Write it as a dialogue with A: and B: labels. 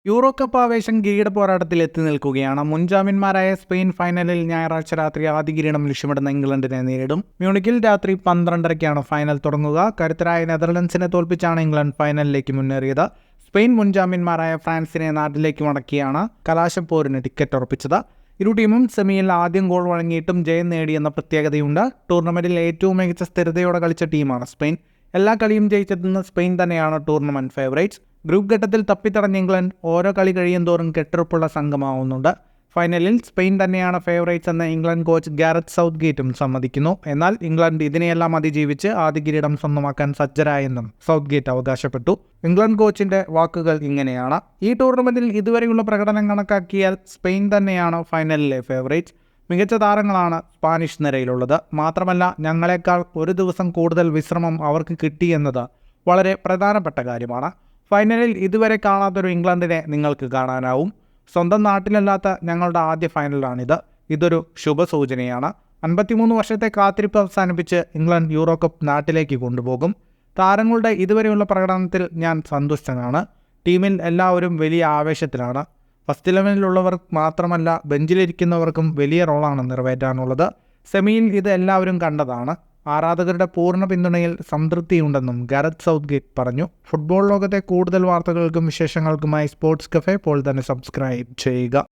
A: Euro cup ആവേശം കിരീട പോരാട്ടത്തിൽ എത്തി നിൽക്കുകയാണ്. മുൻജാമ്യന്മാരായ സ്പെയിൻ ഫൈനലിൽ ഞായറാഴ്ച രാത്രി ആദ്യ കിരീടം ലക്ഷ്യമിടുന്ന ഇംഗ്ലണ്ടിനെ നേരിടും. മ്യൂണിക്കിൽ രാത്രി 12:30-ക്കാണ് ഫൈനൽ തുടങ്ങുക. കരുത്തരായ നെതർലൻഡ്സിനെ തോൽപ്പിച്ചാണ് ഇംഗ്ലണ്ട് ഫൈനലിലേക്ക് മുന്നേറിയത്. സ്പെയിൻ മുൻജാമ്യന്മാരായ ഫ്രാൻസിനെ നാട്ടിലേക്ക് മടക്കിയാണ് കലാശപ്പോരിന് ടിക്കറ്റ് ഉറപ്പിച്ചത്. ഇരു ടീമും സെമിയിൽ ആദ്യം ഗോൾ വഴങ്ങിയിട്ടും ജയം നേടിയെന്ന പ്രത്യേകതയുണ്ട്. ടൂർണമെന്റിൽ ഏറ്റവും മികച്ച സ്ഥിരതയോടെ കളിച്ച ടീമാണ് സ്പെയിൻ. എല്ലാ കളിയും ജയിച്ചെത്തുന്ന സ്പെയിൻ തന്നെയാണ് ടൂർണമെന്റ് ഫേവറേറ്റ്സ്. ഗ്രൂപ്പ് ഘട്ടത്തിൽ തപ്പിത്തടഞ്ഞ ഇംഗ്ലണ്ട് ഓരോ കളി കഴിയുന്തോറും കെട്ടുറപ്പുള്ള സംഘമാവുന്നുണ്ട്. ഫൈനലിൽ സ്പെയിൻ തന്നെയാണ് ഫേവറേറ്റ്സ് എന്ന് ഇംഗ്ലണ്ട് കോച്ച് ഗാരത്ത് സൗത്ത്ഗേറ്റും സമ്മതിക്കുന്നു. എന്നാൽ ഇംഗ്ലണ്ട് ഇതിനെയെല്ലാം അതിജീവിച്ച് ആദ്യ കിരീടം സ്വന്തമാക്കാൻ സജ്ജരായെന്നും സൗത്ത്ഗേറ്റ് അവകാശപ്പെട്ടു. ഇംഗ്ലണ്ട് കോച്ചിന്റെ വാക്കുകൾ ഇങ്ങനെയാണ്: ഈ ടൂർണമെന്റിൽ ഇതുവരെയുള്ള പ്രകടനം കണക്കാക്കിയാൽ സ്പെയിൻ തന്നെയാണ് ഫൈനലിലെ ഫേവറേറ്റ്സ്. മികച്ച താരങ്ങളാണ് സ്പാനിഷ് നിരയിലുള്ളത്. മാത്രമല്ല, ഞങ്ങളെക്കാൾ ഒരു ദിവസം കൂടുതൽ വിശ്രമം അവർക്ക് കിട്ടിയെന്നത് വളരെ പ്രധാനപ്പെട്ട കാര്യമാണ്. ഫൈനലിൽ ഇതുവരെ കാണാത്തൊരു ഇംഗ്ലണ്ടിനെ നിങ്ങൾക്ക് കാണാനാവും. സ്വന്തം നാട്ടിലല്ലാത്ത ഞങ്ങളുടെ ആദ്യ ഫൈനലാണിത്. ഇതൊരു ശുഭസൂചനയാണ്. 53 വർഷത്തെ കാത്തിരിപ്പ് അവസാനിപ്പിച്ച് ഇംഗ്ലണ്ട് യൂറോ കപ്പ് നാട്ടിലേക്ക് കൊണ്ടുപോകും. താരങ്ങളുടെ ഇതുവരെയുള്ള പ്രകടനത്തിൽ ഞാൻ സന്തുഷ്ടനാണ്. ടീമിൽ എല്ലാവരും വലിയ ആവേശത്തിലാണ്. ഫസ്റ്റ് 11-ലുള്ളവർ മാത്രമല്ല, ബെഞ്ചിലിരിക്കുന്നവർക്കും വലിയ റോളാണ് നിറവേറ്റാനുള്ളത്. സെമിയിൽ ഇത് എല്ലാവരും കണ്ടതാണ്. ആരാധകരുടെ പൂർണ്ണ പിന്തുണയിൽ സംതൃപ്തിയുണ്ടെന്നും ഗാരത്ത് സൗത്ത്ഗേറ്റ് പറഞ്ഞു. ഫുട്ബോൾ ലോകത്തെ കൂടുതൽ വാർത്തകൾക്കും വിശേഷങ്ങൾക്കുമായി സ്പോർട്സ് കഫേ ഇപ്പോൾ തന്നെ സബ്സ്ക്രൈബ് ചെയ്യുക.